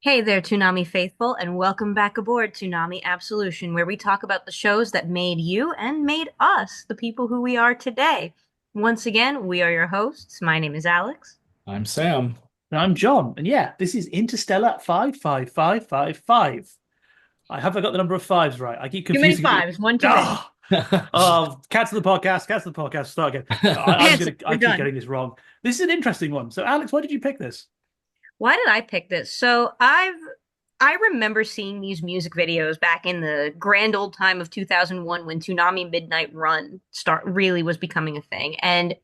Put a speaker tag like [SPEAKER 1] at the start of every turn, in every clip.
[SPEAKER 1] Hey there, Toonami faithful, and welcome back aboard Toonami Absolution, where we talk about the shows that made you and made us the people who we are today. Once again, we are your hosts. My name is Alex.
[SPEAKER 2] I'm Sam.
[SPEAKER 3] And I'm John, and yeah, this is Interstellar 55555. I hope I got the number of fives right. I keep
[SPEAKER 1] Too many
[SPEAKER 3] confusing it.
[SPEAKER 1] fives, one too many.
[SPEAKER 3] Oh, oh, cancel the podcast, start again.
[SPEAKER 1] Cancel.
[SPEAKER 3] I
[SPEAKER 1] We're
[SPEAKER 3] keep
[SPEAKER 1] done.
[SPEAKER 3] getting this wrong. This is an interesting one. So, Alex, why did you pick this?
[SPEAKER 1] Why did I pick this? I remember seeing these music videos back in the grand old time of 2001 when Toonami Midnight Run start really was becoming a thing. It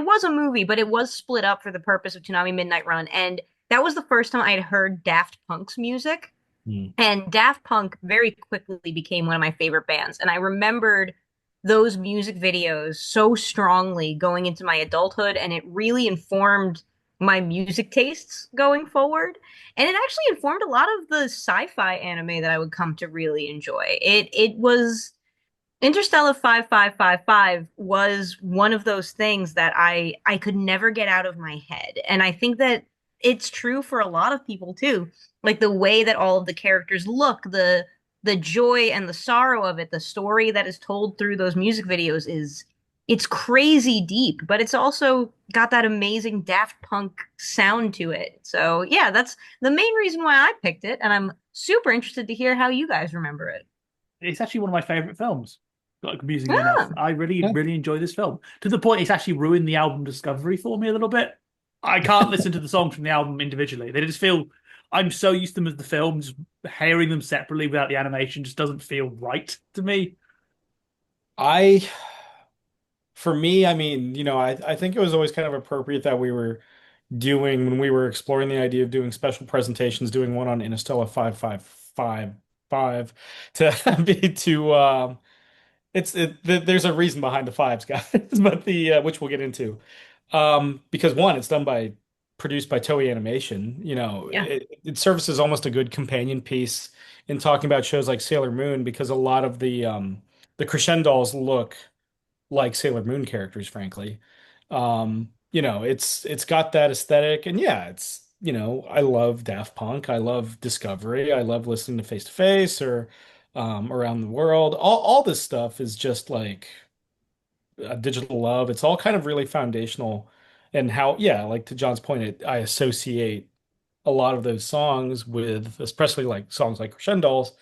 [SPEAKER 1] was a movie, but it was split up for the purpose of Toonami Midnight Run. And that was the first time I had heard Daft Punk's music.
[SPEAKER 2] Hmm.
[SPEAKER 1] And Daft Punk very quickly became one of my favorite bands. And I remembered those music videos so strongly going into my adulthood, and it really informed my music tastes going forward. And it actually informed a lot of the sci-fi anime that I would come to really enjoy. It was Interstellar 5555 was one of those things that I could never get out of my head. And I think that it's true for a lot of people too. Like the way that all of the characters look, the joy and the sorrow of it, the story that is told through those music videos is it's crazy deep, but it's also got that amazing Daft Punk sound to it. So yeah, that's the main reason why I picked it, and I'm super interested to hear how you guys remember it.
[SPEAKER 3] It's actually one of my favorite films. Like, amusingly enough,
[SPEAKER 1] Ah.
[SPEAKER 3] I really,
[SPEAKER 2] Yeah.
[SPEAKER 3] really enjoy this film to the point it's actually ruined the album Discovery for me a little bit. I can't listen to the songs from the album individually. They just feel I'm so used to them as the film, just hearing them separately without the animation just doesn't feel right to me.
[SPEAKER 2] I, for me, I think it was always kind of appropriate that we were doing, when we were exploring the idea of doing special presentations, doing one on Interstellar 5555 to be there's a reason behind the fives, guys, but which we'll get into. Because one, it's produced by Toei Animation.
[SPEAKER 1] Yeah.
[SPEAKER 2] It serves as almost a good companion piece in talking about shows like Sailor Moon because a lot of the crescendos look like Sailor Moon characters, frankly. It's got that aesthetic, and yeah, I love Daft Punk, I love Discovery, I love listening to Face to Face or Around the World. All this stuff is just like a digital love. It's all kind of really foundational, and how, yeah, like to John's point, I associate a lot of those songs with, especially like songs like Crescendos,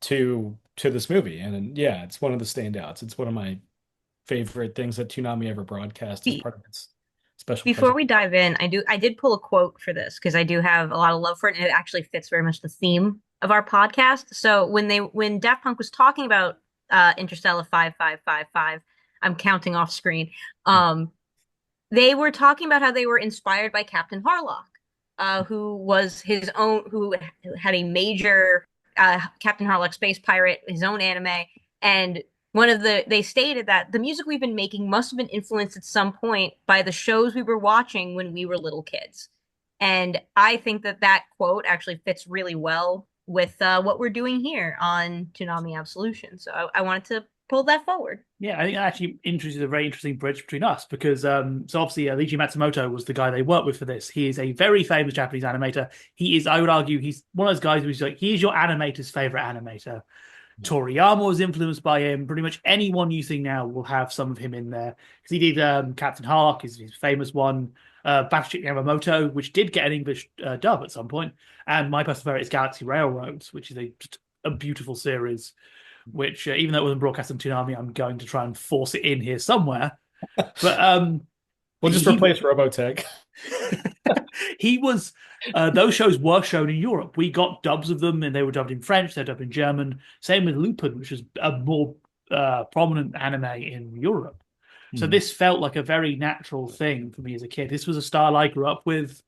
[SPEAKER 2] to this movie, and yeah, it's one of the standouts. It's one of my favorite things that Toonami ever broadcast as
[SPEAKER 1] Be
[SPEAKER 2] part of its special
[SPEAKER 1] Before
[SPEAKER 2] present.
[SPEAKER 1] we dive in, I did pull a quote for this because I do have a lot of love for it, and it actually fits very much the theme of our podcast. So when Daft Punk was talking about Interstellar 5555, I'm counting off screen. Um, they were talking about how they were inspired by Captain Harlock, who was his own, who had a major Captain Harlock space pirate, his own anime, and they stated that the music we've been making must have been influenced at some point by the shows we were watching when we were little kids. And I think that that quote actually fits really well with what we're doing here on Toonami Absolution. So I wanted to pull that forward.
[SPEAKER 3] Yeah, I think that actually introduces a very interesting bridge between us because so obviously Leiji Matsumoto was the guy they worked with for this. He is a very famous Japanese animator. He is, I would argue, he's one of those guys who's like he is your animator's favorite animator. Toriyama was influenced by him. Pretty much anyone you see now will have some of him in there because he did Captain Harlock, his famous one, Battleship Yamamoto, which did get an English dub at some point, and my personal favorite is Galaxy Railroads, which is just a beautiful series which even though it wasn't broadcast on Toonami, I'm going to try and force it in here somewhere. But
[SPEAKER 2] We'll just
[SPEAKER 3] he
[SPEAKER 2] replace Robotech.
[SPEAKER 3] he was those shows were shown in Europe. We got dubs of them, and they were dubbed in French. They're dubbed in German. Same with Lupin, which is a more prominent anime in Europe. So
[SPEAKER 2] Hmm.
[SPEAKER 3] this felt like a very natural thing for me as a kid. This was a style I grew up with.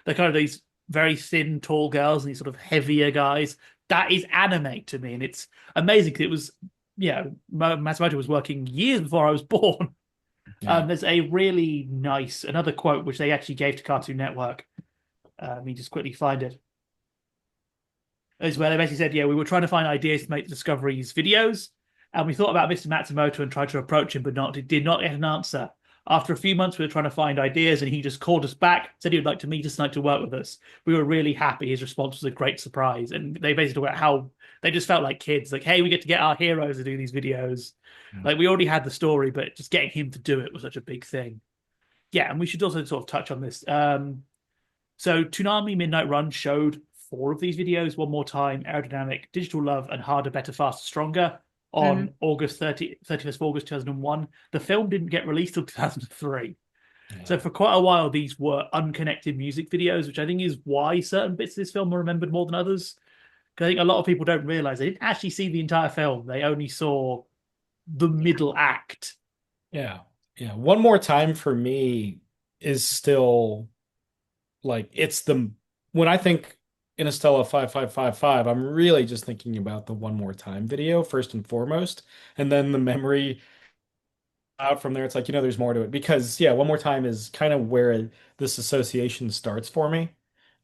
[SPEAKER 3] They're kind of these very thin, tall girls and these sort of heavier guys. That is anime to me, and it's amazing because it was, yeah, Matsumoto was working years before I was born.
[SPEAKER 2] Yeah.
[SPEAKER 3] There's a really nice another quote which they actually gave to Cartoon Network. Let me just quickly find it. As well, they basically said, "Yeah, we were trying to find ideas to make the Discovery's videos, and we thought about Mr. Matsumoto and tried to approach him, but did not get an answer. After a few months, we were trying to find ideas, and he just called us back, said he would like to meet us tonight to work with us. We were really happy. His response was a great surprise. And they basically talked about how they just felt like kids, like, hey, we get to get our heroes to do these videos.
[SPEAKER 2] Yeah.
[SPEAKER 3] Like, we already had the story, but just getting him to do it was such a big thing. Yeah, and we should also sort of touch on this. So Toonami Midnight Run showed four of these videos, One More Time, Aerodynamic, Digital Love, and Harder, Better, Faster, Stronger
[SPEAKER 1] Hmm.
[SPEAKER 3] on August 31st of August 2001. The film didn't get released till 2003. So
[SPEAKER 2] Yeah.
[SPEAKER 3] for quite a while, these were unconnected music videos, which I think is why certain bits of this film are remembered more than others. Because I think a lot of people don't realize they didn't actually see the entire film. They only saw the middle act.
[SPEAKER 2] Yeah. Yeah. One More Time for me is still like it's the when I think Interstella 5555, I'm really just thinking about the One More Time video first and foremost. And then the memory out from there, it's like, there's more to it. Because yeah, One More Time is kind of where this association starts for me.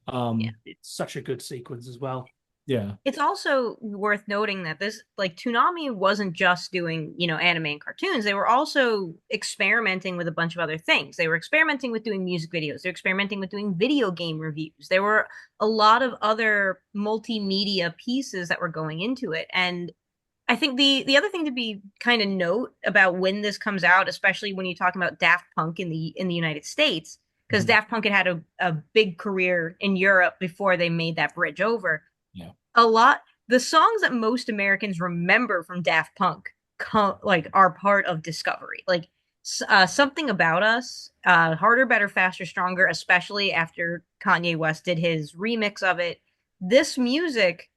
[SPEAKER 1] Yeah.
[SPEAKER 3] It's such a good sequence as well.
[SPEAKER 2] Yeah.
[SPEAKER 1] It's also worth noting that this, like, Toonami wasn't just doing, anime and cartoons. They were also experimenting with a bunch of other things. They were experimenting with doing music videos. They're experimenting with doing video game reviews. There were a lot of other multimedia pieces that were going into it. And I think the other thing to be kind of note about when this comes out, especially when you're talking about Daft Punk in the United States, because
[SPEAKER 2] Mhm.
[SPEAKER 1] Daft Punk had a big career in Europe before they made that bridge over.
[SPEAKER 2] Yeah.
[SPEAKER 1] A lot The songs that most Americans remember from Daft Punk are part of Discovery. Like something about us, harder, better, faster, stronger, especially after Kanye West did his remix of it. This music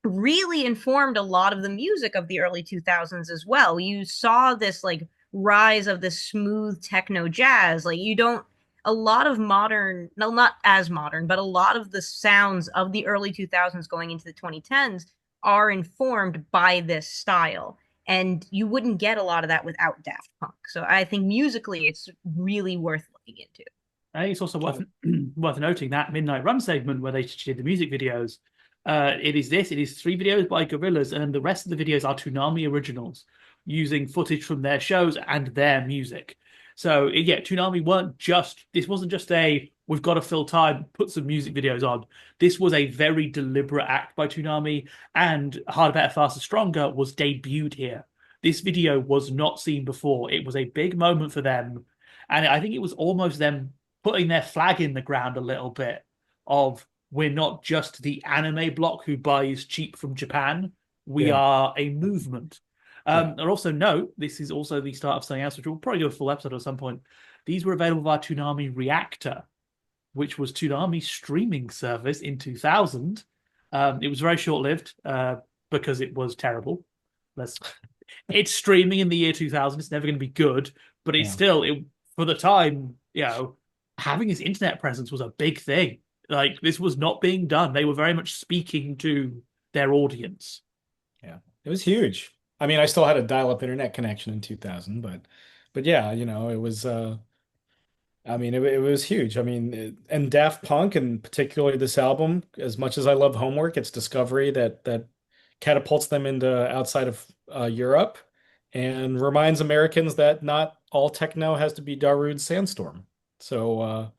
[SPEAKER 1] really informed a lot of the music of the early 2000s as well. You saw this like rise of this smooth techno jazz. Like you don't a lot of modern, no, not as modern, but a lot of the sounds of the early 2000s going into the 2010s are informed by this style. And you wouldn't get a lot of that without Daft Punk. So I think musically it's really worth looking into.
[SPEAKER 3] I think it's also worth noting that Midnight Run segment where they did the music videos. It is three videos by Gorillas, and the rest of the videos are Toonami originals using footage from their shows and their music. So yeah, Toonami weren't just this wasn't just a we've got to fill time, put some music videos on. This was a very deliberate act by Toonami, and Harder, Better, Faster, Stronger was debuted here. This video was not seen before. It was a big moment for them, and I think it was almost them putting their flag in the ground a little bit of we're not just the anime block who buys cheap from Japan. We
[SPEAKER 2] Yeah.
[SPEAKER 3] are a movement.
[SPEAKER 2] Yeah.
[SPEAKER 3] And also note, this is also the start of something else, which we'll probably do a full episode at some point. These were available via Toonami Reactor, which was Toonami's streaming service in 2000. It was very short-lived because it was terrible. Let's, it's streaming in the year 2000. It's never going to be good, but it's
[SPEAKER 2] Yeah.
[SPEAKER 3] still, for the time, having his internet presence was a big thing. Like this was not being done. They were very much speaking to their audience.
[SPEAKER 2] Yeah. It was huge. I mean, I still had a dial-up internet connection in 2000, but yeah, it was I mean, it was huge. I mean, and Daft Punk, and particularly this album, as much as I love Homework, it's Discovery that catapults them into outside of Europe and reminds Americans that not all techno has to be Darude Sandstorm. So,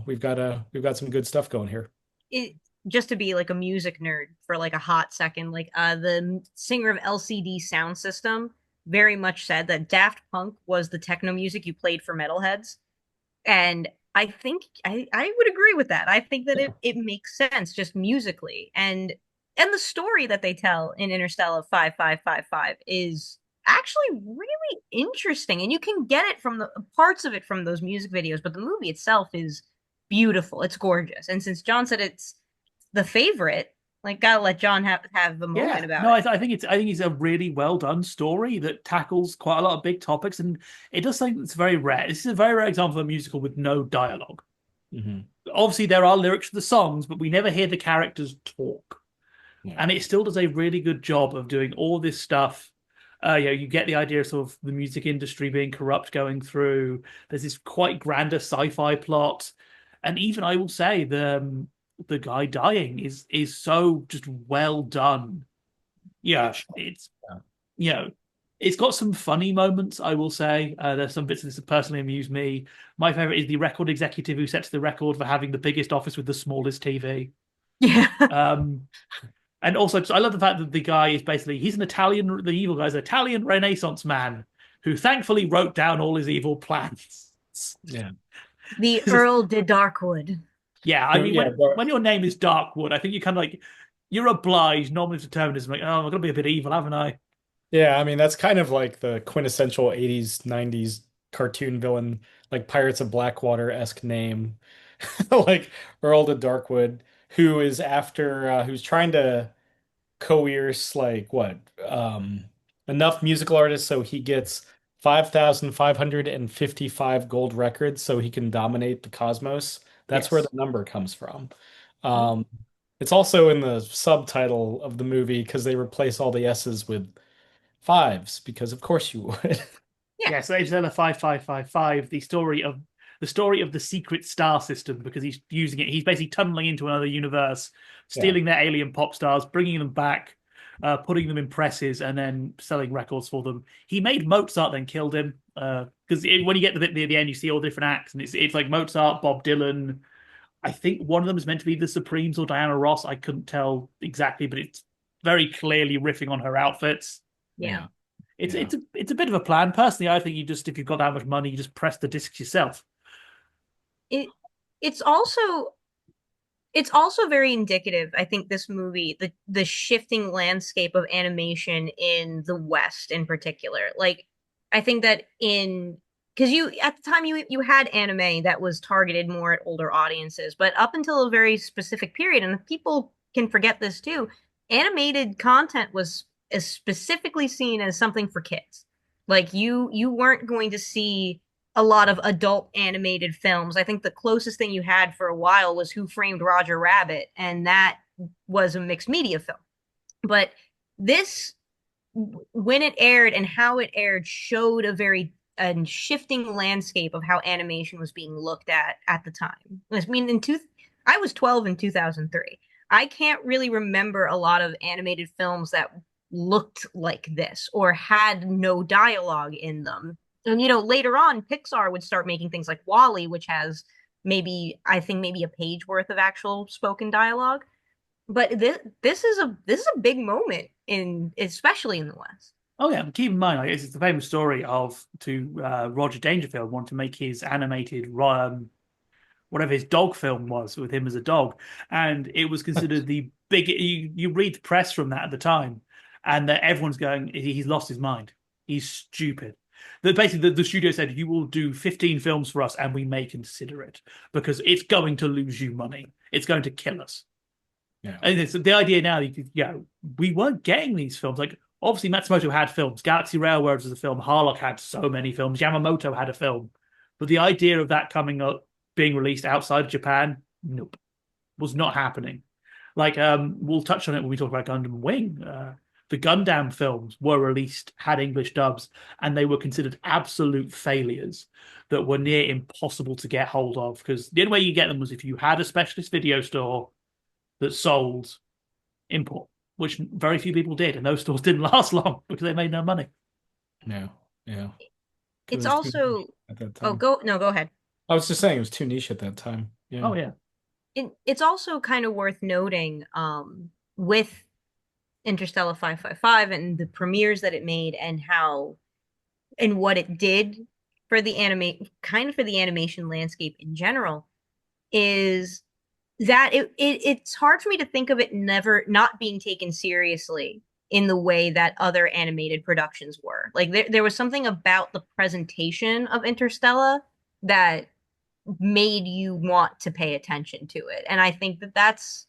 [SPEAKER 2] we've got some good stuff going here.
[SPEAKER 1] It Just to be like a music nerd for like a hot second, like the singer of LCD Sound System very much said that Daft Punk was the techno music you played for metalheads. And I think I would agree with that. I think that it makes sense just musically. And the story that they tell in Interstellar 5555 is actually really interesting. And you can get it from the parts of it from those music videos, but the movie itself is beautiful. It's gorgeous. And since John said it's the favorite, like gotta let John have a moment
[SPEAKER 3] Yeah,
[SPEAKER 1] about
[SPEAKER 3] no,
[SPEAKER 1] it.
[SPEAKER 3] I think it's a really well done story that tackles quite a lot of big topics, and it does something that's very rare. This is a very rare example of a musical with no dialogue.
[SPEAKER 2] Hmm.
[SPEAKER 3] Obviously, there are lyrics to the songs, but we never hear the characters talk,
[SPEAKER 2] Yeah.
[SPEAKER 3] and it still does a really good job of doing all this stuff. You get the idea of sort of the music industry being corrupt going through. There's this quite grander sci-fi plot, and even I will say the guy dying is so just well done. Yeah,
[SPEAKER 2] Huge.
[SPEAKER 3] it's
[SPEAKER 2] Yeah.
[SPEAKER 3] you know It's got some funny moments, I will say. There's some bits of this that personally amuse me. My favorite is the record executive who sets the record for having the biggest office with the smallest TV.
[SPEAKER 1] Yeah.
[SPEAKER 3] Um, and also, I love the fact that the guy is basically, he's an Italian, the evil guy's an Italian Renaissance man who thankfully wrote down all his evil plans.
[SPEAKER 2] Yeah.
[SPEAKER 1] The Earl de Darkwood.
[SPEAKER 3] Yeah, I
[SPEAKER 2] So,
[SPEAKER 3] mean,
[SPEAKER 2] yeah,
[SPEAKER 3] when your name is Darkwood, I think you kind of like, you're obliged, normally determinism, like, oh, I'm going to be a bit evil, haven't I?
[SPEAKER 2] yeah, I mean that's kind of like the quintessential 80s, 90s cartoon villain, like Pirates of Blackwater-esque name. Like Earl de Darkwood, who is after who's trying to coerce like what enough musical artists so he gets 5,555 gold records so he can dominate the cosmos. That's where the
[SPEAKER 3] Yes.
[SPEAKER 2] number comes from. Um, it's also in the subtitle of the movie because they replace all the S's with fives because of course you would.
[SPEAKER 1] Yeah.
[SPEAKER 3] Yeah, so Interstellar 5555, the story of the secret star system, because he's using it. He's basically tunneling into another universe,
[SPEAKER 2] Yeah.
[SPEAKER 3] stealing their alien pop stars, bringing them back, putting them in presses, and then selling records for them. He made Mozart, then killed him. Because when you get to the bit near the end, you see all different acts, and it's like Mozart, Bob Dylan. I think one of them is meant to be the Supremes or Diana Ross. I couldn't tell exactly, but it's very clearly riffing on her outfits.
[SPEAKER 1] Yeah.
[SPEAKER 2] Yeah.
[SPEAKER 3] It's
[SPEAKER 2] Yeah.
[SPEAKER 3] it's a bit of a plan. Personally, I think you just if you've got that much money, you just press the discs yourself.
[SPEAKER 1] It it's also it's also very indicative, I think, this movie, the shifting landscape of animation in the West in particular. Like, I think that in because you at the time you had anime that was targeted more at older audiences, but up until a very specific period, and people can forget this too, animated content was as specifically seen as something for kids. Like you weren't going to see a lot of adult animated films. I think the closest thing you had for a while was Who Framed Roger Rabbit, and that was a mixed media film. But this, when it aired and how it aired, showed a very shifting landscape of how animation was being looked at the time. I mean, I was 12 in 2003. I can't really remember a lot of animated films that looked like this or had no dialogue in them. And later on, Pixar would start making things like Wall-E, which has I think maybe a page worth of actual spoken dialogue. But this is a big moment in especially in the West.
[SPEAKER 3] Oh yeah, keep in mind, like, it's the famous story of Roger Dangerfield wanting to make his animated whatever his dog film was with him as a dog, and it was considered the big. You read the press from that at the time, and that everyone's going, he's lost his mind. He's stupid. That basically the studio said, you will do 15 films for us, and we may consider it because it's going to lose you money. It's going to kill us.
[SPEAKER 2] Yeah.
[SPEAKER 3] And it's the idea now. We weren't getting these films. Like obviously, Matsumoto had films. Galaxy Railroads was a film. Harlock had so many films. Yamamoto had a film. But the idea of that coming up, being released outside of Japan, nope, was not happening. Like we'll touch on it when we talk about Gundam Wing. The Gundam films were released, had English dubs, and they were considered absolute failures that were near impossible to get hold of because the only way you get them was if you had a specialist video store that sold import, which very few people did, and those stores didn't last long because they made no money.
[SPEAKER 2] Yeah. Yeah. Because
[SPEAKER 1] It's
[SPEAKER 2] it was too niche
[SPEAKER 1] also
[SPEAKER 2] at that
[SPEAKER 1] oh
[SPEAKER 2] time.
[SPEAKER 1] go no go ahead.
[SPEAKER 2] I was just saying it was too niche at that time. Yeah.
[SPEAKER 3] Oh yeah,
[SPEAKER 1] It's also kind of worth noting with Interstellar 555 and the premieres that it made and how and what it did for the animation landscape in general is that it's hard for me to think of it never not being taken seriously in the way that other animated productions were. Like there was something about the presentation of Interstellar that made you want to pay attention to it. And I think that that's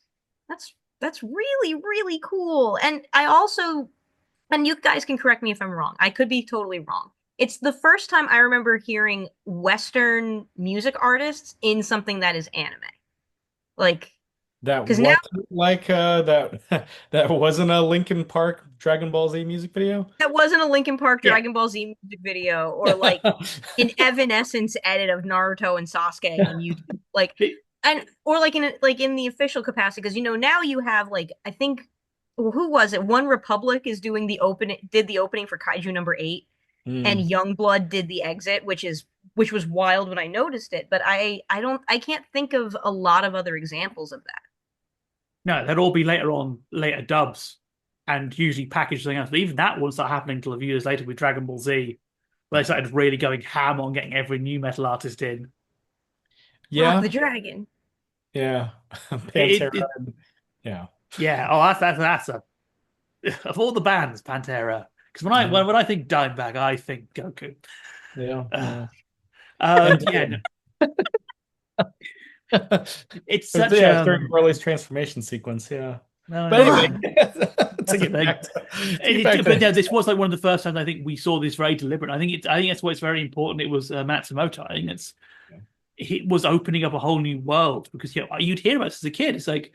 [SPEAKER 1] that's really, really cool. And you guys can correct me if I'm wrong. I could be totally wrong. It's the first time I remember hearing Western music artists in something that is anime. Like,
[SPEAKER 2] That
[SPEAKER 1] because now
[SPEAKER 2] wasn't like that that wasn't a Linkin Park Dragon Ball Z music video.
[SPEAKER 1] that wasn't a Linkin Park
[SPEAKER 3] yeah.
[SPEAKER 1] Dragon Ball Z music video or like an Evanescence edit of Naruto and Sasuke on YouTube. Like, and or like in the official capacity, because now you have like I think who was it? One Republic is doing the opening for Kaiju number 8, and
[SPEAKER 2] Mm.
[SPEAKER 1] Youngblood did the exit, which was wild when I noticed it, but I can't think of a lot of other examples of that.
[SPEAKER 3] No, they'd all be later on, later dubs, and usually packaged something else. But even that won't start happening until a few years later with Dragon Ball Z, where they
[SPEAKER 2] Yeah.
[SPEAKER 3] started really going ham on getting every new metal artist in.
[SPEAKER 1] Rock
[SPEAKER 2] Yeah.
[SPEAKER 1] the Dragon.
[SPEAKER 2] Yeah.
[SPEAKER 3] It,
[SPEAKER 2] Pantera.
[SPEAKER 3] it
[SPEAKER 2] Yeah.
[SPEAKER 3] yeah. Oh, that's a of all the bands, Pantera. Because
[SPEAKER 2] Yeah.
[SPEAKER 3] when I think Dimebag, I think Goku.
[SPEAKER 2] Yeah.
[SPEAKER 3] Uh,
[SPEAKER 2] Yeah. And
[SPEAKER 3] yeah, no, it's
[SPEAKER 2] But
[SPEAKER 3] such
[SPEAKER 2] yeah, it's during Broly's transformation sequence. Yeah.
[SPEAKER 3] no,
[SPEAKER 2] But
[SPEAKER 3] no,
[SPEAKER 2] anyway,
[SPEAKER 3] no.
[SPEAKER 2] to
[SPEAKER 3] That's the
[SPEAKER 2] get
[SPEAKER 3] thing.
[SPEAKER 2] back
[SPEAKER 3] But
[SPEAKER 2] to
[SPEAKER 3] no, this was like one of the first times I think we saw this very deliberate. I think that's why it's very important. It was Matsumoto. I think it was opening up a whole new world because you'd hear about this as a kid. It's like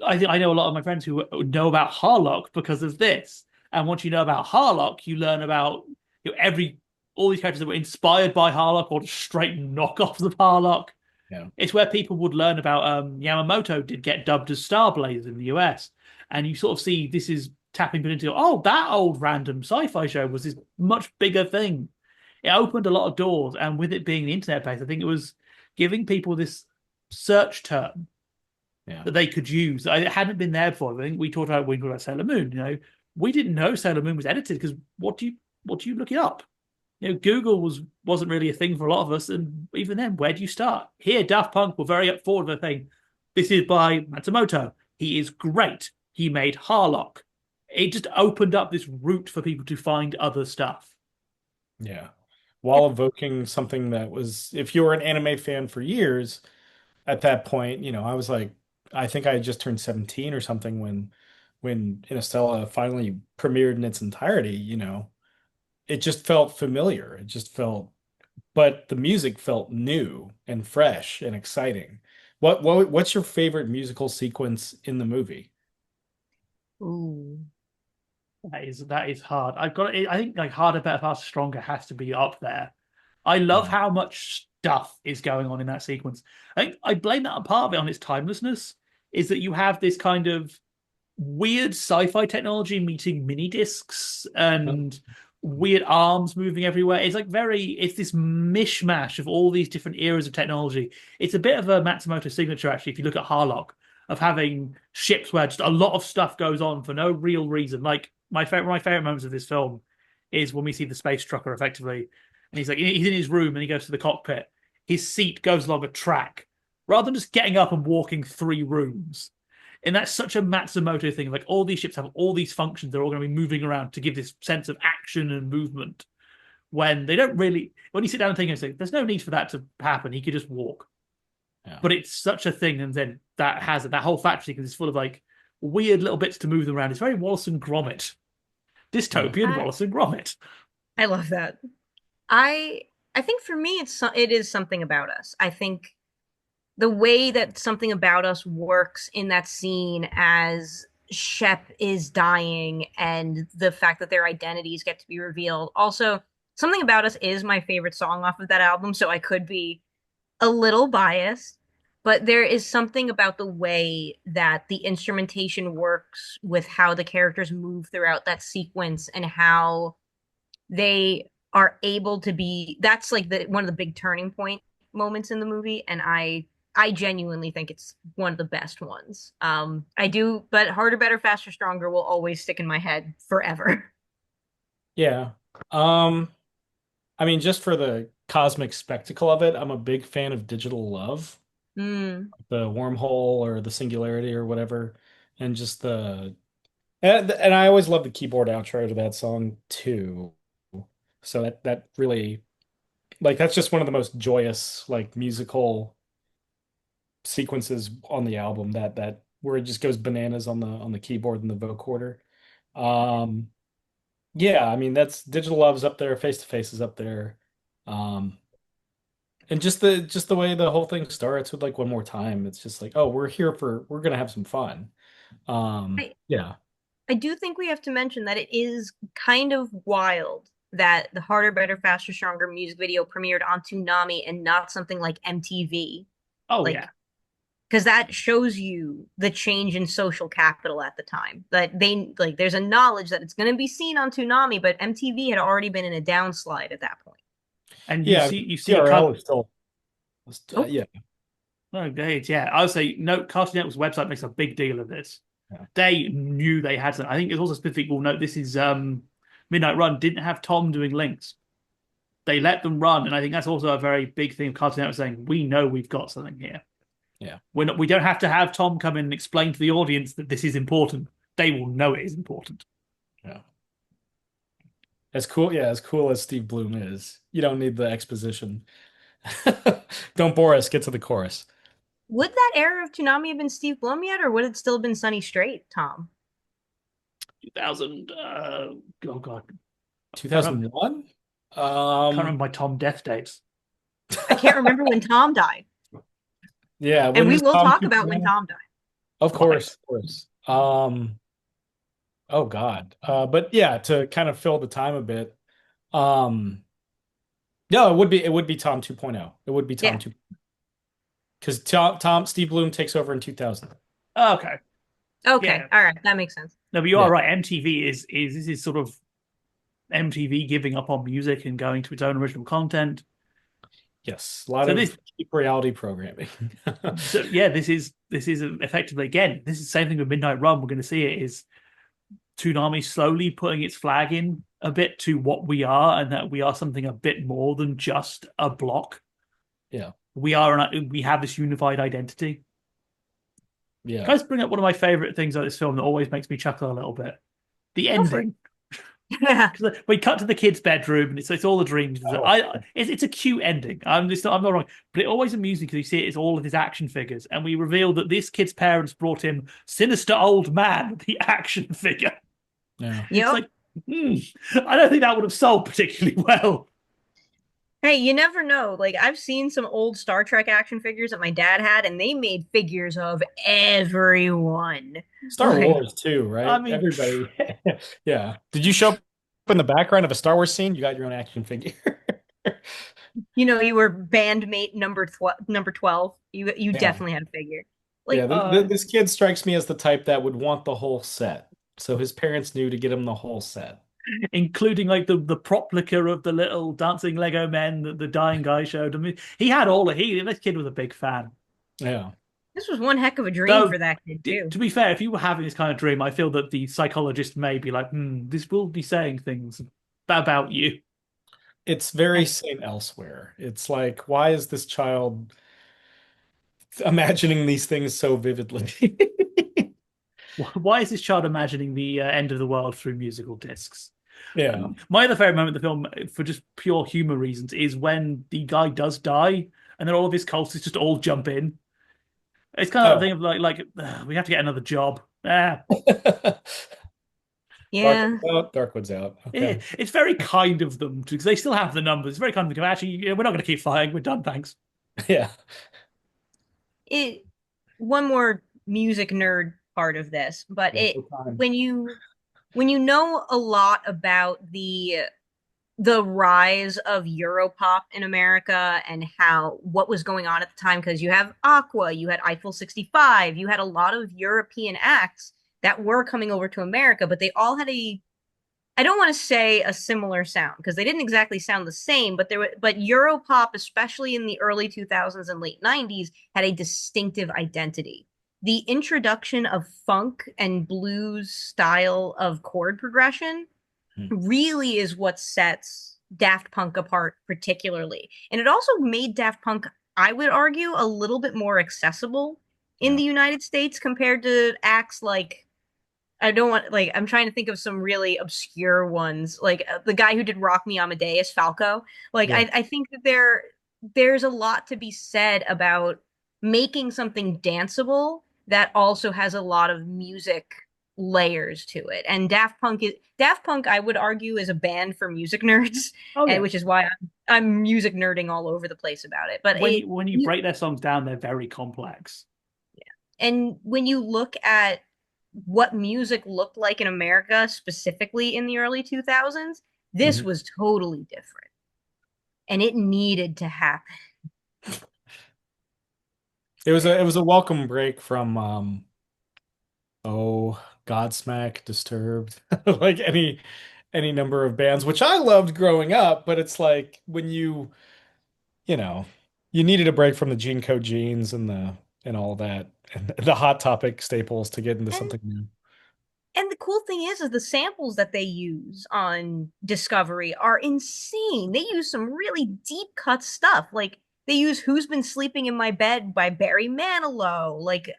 [SPEAKER 3] I know a lot of my friends who know about Harlock because of this. And once you know about Harlock, you learn about every all these characters that were inspired by Harlock or just straight knockoffs of Harlock.
[SPEAKER 2] yeah.
[SPEAKER 3] It's where people would learn about Yamamoto did get dubbed as Starblaze in the US. And you sort of see this is tapping into, oh, that old random sci-fi show was this much bigger thing. It opened a lot of doors. And with it being the internet based, I think it was giving people this search term
[SPEAKER 2] Yeah.
[SPEAKER 3] that they could use. It hadn't been there before. I think we talked about when we talked about Sailor Moon. We didn't know Sailor Moon was edited because what do you look it up? Google wasn't really a thing for a lot of us, and even then, where do you start? Here, Daft Punk were very up forward with a thing. This is by Matsumoto. He is great. He made Harlock. It just opened up this route for people to find other stuff.
[SPEAKER 2] Yeah. While evoking something that was, if you were an anime fan for years, at that point, I was like, I think I had just turned 17 or something when Interstella finally premiered in its entirety, it just felt familiar. It just felt, but the music felt new and fresh and exciting. What's your favorite musical sequence in the movie?
[SPEAKER 1] Ooh.
[SPEAKER 3] That is hard. I think like harder, better, faster, stronger has to be up there. I love
[SPEAKER 2] Yeah.
[SPEAKER 3] how much stuff is going on in that sequence. I blame that part of it on its timelessness, is that you have this kind of weird sci-fi technology meeting mini discs and weird arms moving everywhere. It's this mishmash of all these different eras of technology. It's a bit of a Matsumoto signature, actually, if you look at Harlock, of having ships where just a lot of stuff goes on for no real reason. Like my favorite moments of this film is when we see the space trucker effectively, and he's in his room and he goes to the cockpit. His seat goes along a track rather than just getting up and walking 3 rooms. And that's such a Matsumoto thing. Like all these ships have all these functions. They're all going to be moving around to give this sense of action and movement. When they don't really, when you sit down and think, there's no need for that to happen. He could just walk.
[SPEAKER 2] Yeah.
[SPEAKER 3] But it's such a thing. And then that has it. That whole factory because it's full of like weird little bits to move them around. It's very Wallace and Gromit,
[SPEAKER 2] Yeah.
[SPEAKER 3] dystopian
[SPEAKER 1] I
[SPEAKER 3] Wallace and Gromit.
[SPEAKER 1] I love that. I I think for me it is something about us. I think the way that something about us works in that scene as Shep is dying and the fact that their identities get to be revealed. Also, something about us is my favorite song off of that album, so I could be a little biased, but there is something about the way that the instrumentation works with how the characters move throughout that sequence and how they are able to be that's like the one of the big turning point moments in the movie, and I genuinely think it's one of the best ones. I do, but harder, better, faster, stronger will always stick in my head forever.
[SPEAKER 2] Yeah. Um, I mean, just for the cosmic spectacle of it, I'm a big fan of Digital Love,
[SPEAKER 1] Mm.
[SPEAKER 2] the wormhole or the singularity or whatever, and just and I always love the keyboard outro to that song too. So that really like that's just one of the most joyous like musical sequences on the album that where it just goes bananas on the keyboard and the vocoder. Um, yeah, I mean that's Digital Love's up there, Face to Face is up there. Um, and just the way the whole thing starts with like one more time, it's just like, oh, we're gonna have some fun.
[SPEAKER 1] I
[SPEAKER 2] Yeah.
[SPEAKER 1] I do think we have to mention that it is kind of wild that the harder, better, faster, stronger music video premiered on Toonami and not something like MTV.
[SPEAKER 3] Oh
[SPEAKER 1] Like
[SPEAKER 3] yeah.
[SPEAKER 1] because that shows you the change in social capital at the time. That they like, there's a knowledge that it's going to be seen on Toonami, but MTV had already been in a downslide at that point.
[SPEAKER 3] And
[SPEAKER 2] Yeah,
[SPEAKER 3] you see it
[SPEAKER 2] TRL
[SPEAKER 3] come.
[SPEAKER 2] is still,
[SPEAKER 1] Oh,
[SPEAKER 2] yeah.
[SPEAKER 3] Oh, great. Yeah, I would say no. Cartoon Network's website makes a big deal of this.
[SPEAKER 2] Yeah.
[SPEAKER 3] They knew they had something. I think it's also specific. We'll note this is Midnight Run didn't have Tom doing links. They let them run, and I think that's also a very big thing of Cartoon Network saying we know we've got something here.
[SPEAKER 2] Yeah.
[SPEAKER 3] We don't have to have Tom come in and explain to the audience that this is important. They will know it is important.
[SPEAKER 2] Yeah. As cool, yeah, as cool as Steve Bloom is, you don't need the exposition. Don't bore us, get to the chorus.
[SPEAKER 1] would that era of Toonami have been Steve Blum yet, or would it still have been Sunny Straight, Tom?
[SPEAKER 3] 2000. Oh God, can't remember,
[SPEAKER 2] 2001?
[SPEAKER 3] can't remember my Tom death dates.
[SPEAKER 1] I can't remember when Tom died,
[SPEAKER 2] Yeah,
[SPEAKER 1] and
[SPEAKER 2] when
[SPEAKER 1] we
[SPEAKER 2] was
[SPEAKER 1] will
[SPEAKER 2] Tom
[SPEAKER 1] talk about when
[SPEAKER 2] 2.0?
[SPEAKER 1] Tom died.
[SPEAKER 2] Of course, of course. Oh God. But yeah, to kind of fill the time a bit. Um, no, it would be Tom 2.0. It would be Tom
[SPEAKER 1] Yeah.
[SPEAKER 2] 2 because Steve Bloom takes over in 2000.
[SPEAKER 3] Okay,
[SPEAKER 1] Okay.
[SPEAKER 3] yeah.
[SPEAKER 1] All right. That makes sense.
[SPEAKER 3] No, but you
[SPEAKER 2] Yeah.
[SPEAKER 3] are right. MTV is this is sort of MTV giving up on music and going to its own original content.
[SPEAKER 2] Yes, a lot
[SPEAKER 3] So
[SPEAKER 2] of
[SPEAKER 3] this,
[SPEAKER 2] cheap reality programming.
[SPEAKER 3] so yeah, this is effectively again. This is the same thing with Midnight Run. We're going to see it is Toonami slowly putting its flag in a bit to what we are, and that we are something a bit more than just a block.
[SPEAKER 2] Yeah.
[SPEAKER 3] We have this unified identity.
[SPEAKER 2] Yeah.
[SPEAKER 3] Can I just bring up one of my favorite things about this film that always makes me chuckle a little bit? The
[SPEAKER 1] Go for it.
[SPEAKER 3] ending.
[SPEAKER 1] Yeah.
[SPEAKER 3] We cut to the kid's bedroom, and it's all the dreams.
[SPEAKER 2] Oh,
[SPEAKER 3] It's a cute ending. I'm not wrong, but it always amuses me because you see it's all of his action figures, and we reveal that this kid's parents brought him Sinister Old Man, the action figure.
[SPEAKER 2] yeah.
[SPEAKER 3] It's
[SPEAKER 1] Yep.
[SPEAKER 3] like, I don't think that would have sold particularly well.
[SPEAKER 1] Hey, you never know. Like, I've seen some old Star Trek action figures that my dad had, and they made figures of everyone.
[SPEAKER 2] Star
[SPEAKER 1] Like,
[SPEAKER 2] Wars too,
[SPEAKER 3] I
[SPEAKER 2] right?
[SPEAKER 3] mean,
[SPEAKER 2] Everybody. Yeah. Did you show up in the background of a Star Wars scene? You got your own action figure.
[SPEAKER 1] you were bandmate number 12. You
[SPEAKER 2] Yeah.
[SPEAKER 1] definitely had a figure.
[SPEAKER 2] Yeah,
[SPEAKER 1] Like,
[SPEAKER 2] this kid strikes me as the type that would want the whole set. So his parents knew to get him the whole set.
[SPEAKER 3] including like the proplica of the little dancing Lego men that the dying guy showed. I mean, he had all of he. This kid was a big fan.
[SPEAKER 2] Yeah.
[SPEAKER 1] this was one heck of a dream
[SPEAKER 3] Though,
[SPEAKER 1] for that kid, too.
[SPEAKER 3] to be fair, if you were having this kind of dream, I feel that the psychologist may be like, this will be saying things about you.
[SPEAKER 2] It's very Saint Elsewhere. It's like, why is this child imagining these things so vividly?
[SPEAKER 3] Why is this child imagining the end of the world through musical discs?
[SPEAKER 2] Yeah.
[SPEAKER 3] My other favorite moment of the film, for just pure humor reasons, is when the guy does die, and then all of his cultists just all jump in. It's kind of a
[SPEAKER 2] Oh.
[SPEAKER 3] thing of like we have to get another job. Ah,
[SPEAKER 1] Yeah.
[SPEAKER 2] Darkwood's out. Okay.
[SPEAKER 3] it's very kind of them because they still have the numbers. It's very kind of them. Actually, we're not going to keep fighting. We're done. Thanks.
[SPEAKER 2] Yeah.
[SPEAKER 1] It one more music nerd part of this, but
[SPEAKER 2] Yeah, full time.
[SPEAKER 1] when you know a lot about the rise of Europop in America and how what was going on at the time, because you have Aqua, you had Eiffel 65, you had a lot of European acts that were coming over to America, but they all had I don't want to say a similar sound because they didn't exactly sound the same, but Europop, especially in the early 2000s and late 90s, had a distinctive identity. The introduction of funk and blues style of chord progression
[SPEAKER 2] Hmm.
[SPEAKER 1] really is what sets Daft Punk apart particularly. And it also made Daft Punk, I would argue, a little bit more accessible in
[SPEAKER 2] Yeah.
[SPEAKER 1] the United States compared to acts like I don't want like I'm trying to think of some really obscure ones, like the guy who did Rock Me Amadeus, Falco. Like
[SPEAKER 2] Yeah.
[SPEAKER 1] I think that there's a lot to be said about making something danceable that also has a lot of music layers to it. And Daft Punk, I would argue, is a band for music nerds,
[SPEAKER 3] Oh
[SPEAKER 1] and
[SPEAKER 3] yeah.
[SPEAKER 1] which is why I'm music nerding all over the place about it. But
[SPEAKER 3] When you break their songs down, they're very complex.
[SPEAKER 1] and when you look at what music looked like in America, specifically in the early 2000s, this
[SPEAKER 2] Mhm.
[SPEAKER 1] was totally different. And it needed to happen.
[SPEAKER 2] it was a welcome break from oh, Godsmack, Disturbed, like any number of bands, which I loved growing up, but it's like when you know, you needed a break from the Gene Code Jeans and all that and the Hot Topic staples to get into
[SPEAKER 1] And
[SPEAKER 2] something new.
[SPEAKER 1] And the cool thing is the samples that they use on Discovery are insane. They use some really deep cut stuff. Like they use "Who's Been Sleeping in My Bed" by Barry Manilow. Like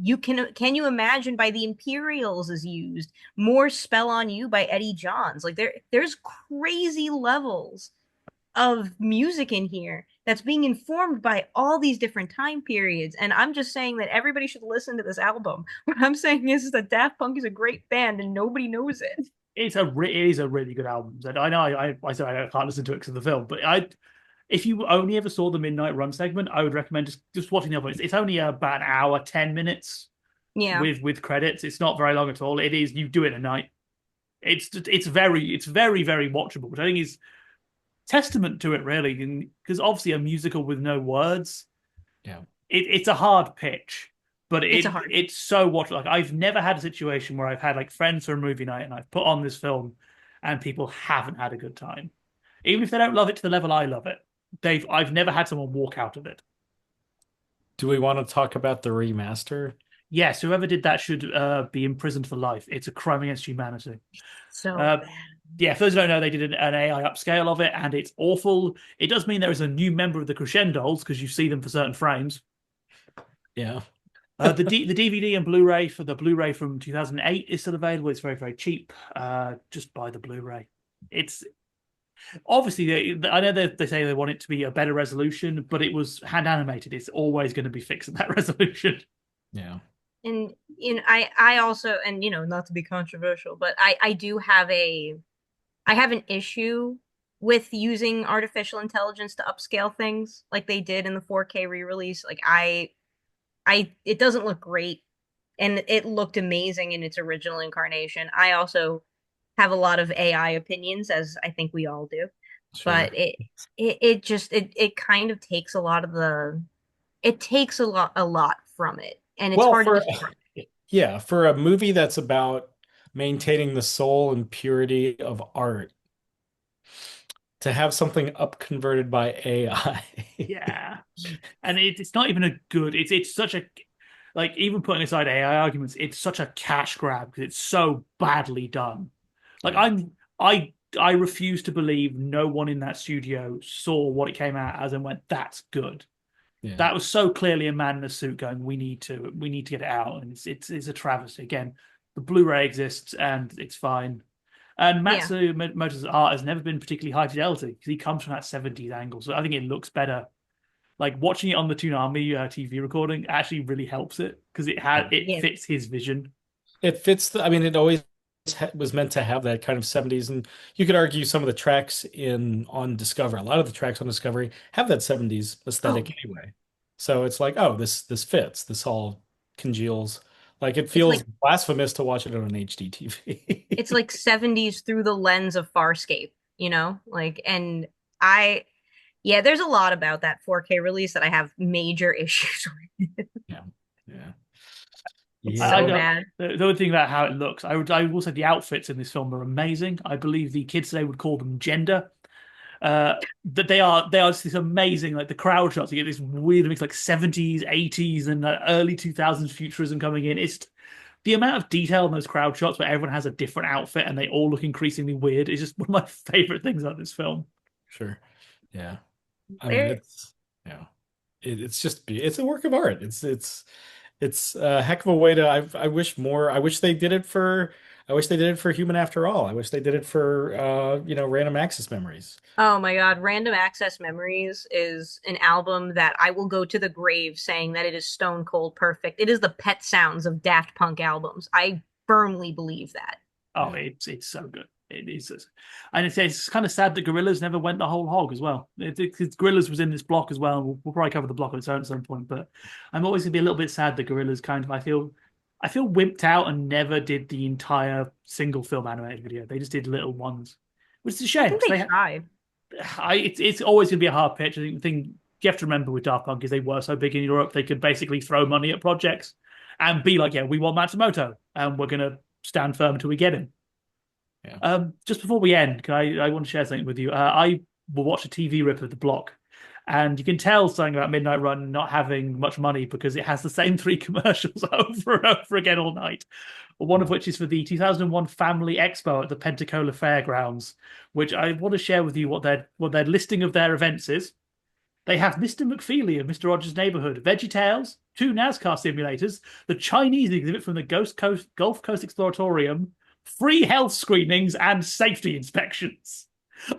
[SPEAKER 1] you can you imagine by the Imperials is used. More Spell on You by Eddie Johns. Like there's crazy levels of music in here that's being informed by all these different time periods. And I'm just saying that everybody should listen to this album. What I'm saying is that Daft Punk is a great band and nobody knows it.
[SPEAKER 3] It is a really good album. And I know I said I can't listen to it because of the film, but if you only ever saw the Midnight Run segment, I would recommend just watching the album. It's only about an hour, 10 minutes
[SPEAKER 1] Yeah,
[SPEAKER 3] with credits. It's not very long at all. It is you do it a night. It's very watchable, which I think is testament to it really, because obviously a musical with no words,
[SPEAKER 2] Yeah.
[SPEAKER 3] it's a hard pitch, but
[SPEAKER 1] it's a hard.
[SPEAKER 3] it's so watchable. Like I've never had a situation where I've had like friends for a movie night and I've put on this film and people haven't had a good time, even if they don't love it to the level I love it. I've never had someone walk out of it.
[SPEAKER 2] Do we want to talk about the remaster?
[SPEAKER 3] Yes, whoever did that should be imprisoned for life. It's a crime against humanity.
[SPEAKER 1] So
[SPEAKER 3] Uh,
[SPEAKER 1] bad.
[SPEAKER 3] yeah, for those who don't know, they did an AI upscale of it, and it's awful. It does mean there is a new member of the Crescendos because you see them for certain frames.
[SPEAKER 2] Yeah.
[SPEAKER 3] The DVD and Blu-ray for the Blu-ray from 2008 is still available. It's very cheap. Just buy the Blu-ray. It's obviously I know they say they want it to be a better resolution, but it was hand animated. It's always going to be fixed at that resolution.
[SPEAKER 2] Yeah.
[SPEAKER 1] And I also, and not to be controversial, but I do have I have an issue with using artificial intelligence to upscale things like they did in the 4K re-release. Like it doesn't look great, and it looked amazing in its original incarnation. I also have a lot of AI opinions, as I think we all do,
[SPEAKER 2] Sure.
[SPEAKER 1] but it just it kind of takes a lot of it takes a lot from it, and it's
[SPEAKER 2] Well,
[SPEAKER 1] hard to
[SPEAKER 2] for
[SPEAKER 1] describe.
[SPEAKER 2] yeah, for a movie that's about maintaining the soul and purity of art, to have something up converted by AI.
[SPEAKER 3] Yeah, and it's not even a good. It's such a like even putting aside AI arguments, it's such a cash grab because it's so badly done. Like
[SPEAKER 2] Yeah.
[SPEAKER 3] I refuse to believe no one in that studio saw what it came out as and went, "That's good."
[SPEAKER 2] Yeah.
[SPEAKER 3] That was so clearly a man in a suit going, we need to get it out," and it's a travesty. Again, the Blu-ray exists and it's fine. And
[SPEAKER 1] Yeah.
[SPEAKER 3] Matsumoto's art has never been particularly high fidelity because he comes from that 70s angle. So I think it looks better. Like watching it on the Toonami TV recording actually really helps it because it
[SPEAKER 1] Yeah.
[SPEAKER 3] fits his vision.
[SPEAKER 2] It fits I mean, it always was meant to have that kind of 70s, and you could argue some of the tracks in on Discovery, a lot of the tracks on Discovery have that 70s
[SPEAKER 1] Oh,
[SPEAKER 2] aesthetic anyway. So it's like, oh, this fits. This all congeals. Like it
[SPEAKER 1] it's
[SPEAKER 2] feels
[SPEAKER 1] like
[SPEAKER 2] blasphemous to watch it on an HD
[SPEAKER 1] it's
[SPEAKER 2] TV.
[SPEAKER 1] like 70s through the lens of Farscape. Like, and I yeah, there's a lot about that 4K release that I have major issues with.
[SPEAKER 2] Yeah. Yeah.
[SPEAKER 1] It's
[SPEAKER 3] I
[SPEAKER 1] so
[SPEAKER 2] Yeah.
[SPEAKER 3] don't.
[SPEAKER 1] bad.
[SPEAKER 3] The only thing about how it looks, I will say the outfits in this film are amazing. I believe the kids today would call them gender. That they are just this amazing like the crowd shots. You get this weird mix like 70s, 80s, and early 2000s futurism coming in. It's the amount of detail in those crowd shots where everyone has a different outfit and they all look increasingly weird is just one of my favorite things about this film.
[SPEAKER 2] Sure. Yeah. I mean,
[SPEAKER 1] There
[SPEAKER 2] it's it's just it's a work of art. It's a heck of a way to I wish more I wish they did it for Human After All. I wish they did it for Random Access Memories.
[SPEAKER 1] Oh my God, Random Access Memories is an album that I will go to the grave saying that it is stone cold perfect. It is the Pet Sounds of Daft Punk albums. I firmly believe that.
[SPEAKER 3] Oh,
[SPEAKER 2] Yeah.
[SPEAKER 3] it's so good. It is, and it's kind of sad that Gorillas never went the whole hog as well. Because Gorillas was in this block as well. We'll probably cover the block on its own at some point. But I'm always gonna be a little bit sad that Gorillas kind of I feel wimped out and never did the entire single film animated video. They just did little ones, which is a
[SPEAKER 1] I
[SPEAKER 3] shame
[SPEAKER 1] think
[SPEAKER 3] because
[SPEAKER 1] they tried.
[SPEAKER 3] it's always gonna be a hard pitch. I think the thing you have to remember with Daft Punk is they were so big in Europe, they could basically throw money at projects and be like, yeah, we want Matsumoto and we're going to stand firm until we get him.
[SPEAKER 2] Yeah.
[SPEAKER 3] Just before we end, I want to share something with you. I will watch a TV rip of the block, and you can tell something about Midnight Run not having much money because it has the same three commercials over and over again all night. One of which is for the 2001 Family Expo at the Pensacola Fairgrounds, which I want to share with you what their listing of their events is. They have Mr. McFeely of Mr. Rogers' Neighborhood, VeggieTales, two NASCAR simulators, the Chinese exhibit from the Gulf Coast Exploratorium, free health screenings, and safety inspections.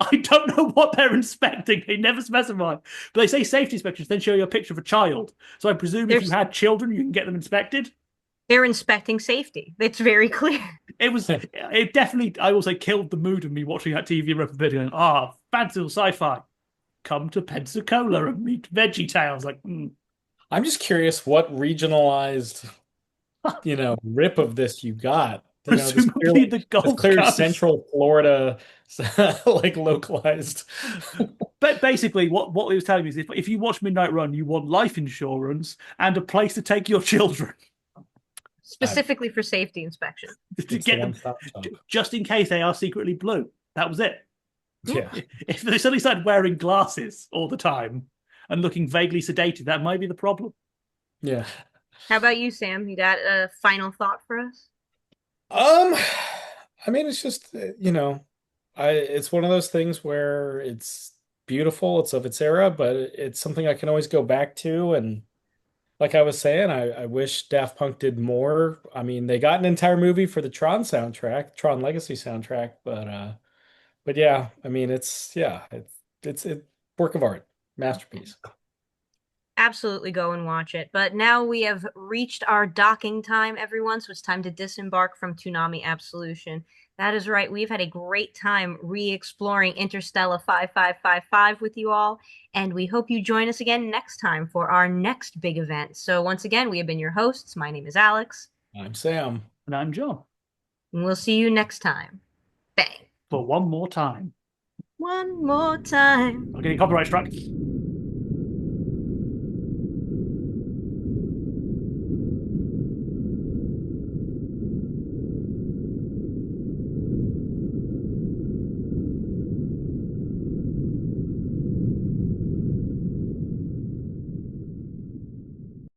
[SPEAKER 3] I don't know what they're inspecting. They never specify. But they say safety inspections, then show you a picture of a child. So I presume if you had children, you can get them inspected.
[SPEAKER 1] They're inspecting safety. It's very clear.
[SPEAKER 3] It definitely, I will say, killed the mood of me watching that TV replica going, fancy sci-fi. Come to Pensacola and meet VeggieTales. Like,
[SPEAKER 2] I'm just curious what regionalized, rip of this you got.
[SPEAKER 3] Presumably the Gulf Coast.
[SPEAKER 2] Central Florida, like localized.
[SPEAKER 3] But basically, what it was telling me is if you watch Midnight Run, you want life insurance and a place to take your children.
[SPEAKER 1] Specifically for safety inspection.
[SPEAKER 3] To get them, just in case they are secretly blue. That was it.
[SPEAKER 2] Yeah.
[SPEAKER 3] If they suddenly started wearing glasses all the time and looking vaguely sedated, that might be the problem.
[SPEAKER 2] Yeah.
[SPEAKER 1] How about you, Sam? You got a final thought for us?
[SPEAKER 2] I mean, it's just, it's one of those things where it's beautiful, it's of its era, but it's something I can always go back to. And like I was saying, I wish Daft Punk did more. I mean, they got an entire movie for the Tron soundtrack, Tron Legacy soundtrack, but yeah, I mean, it's a work of art, masterpiece.
[SPEAKER 1] Absolutely go and watch it. But now we have reached our docking time, everyone, so it's time to disembark from Toonami Absolution. That is right. We've had a great time re-exploring Interstella 5555 with you all, and we hope you join us again next time for our next big event. So once again, we have been your hosts. My name is Alyx.
[SPEAKER 2] I'm Sam.
[SPEAKER 3] And I'm John.
[SPEAKER 1] And we'll see you next time. Bang.
[SPEAKER 3] For one more time.
[SPEAKER 1] One more time.
[SPEAKER 3] I'm getting copyright struck.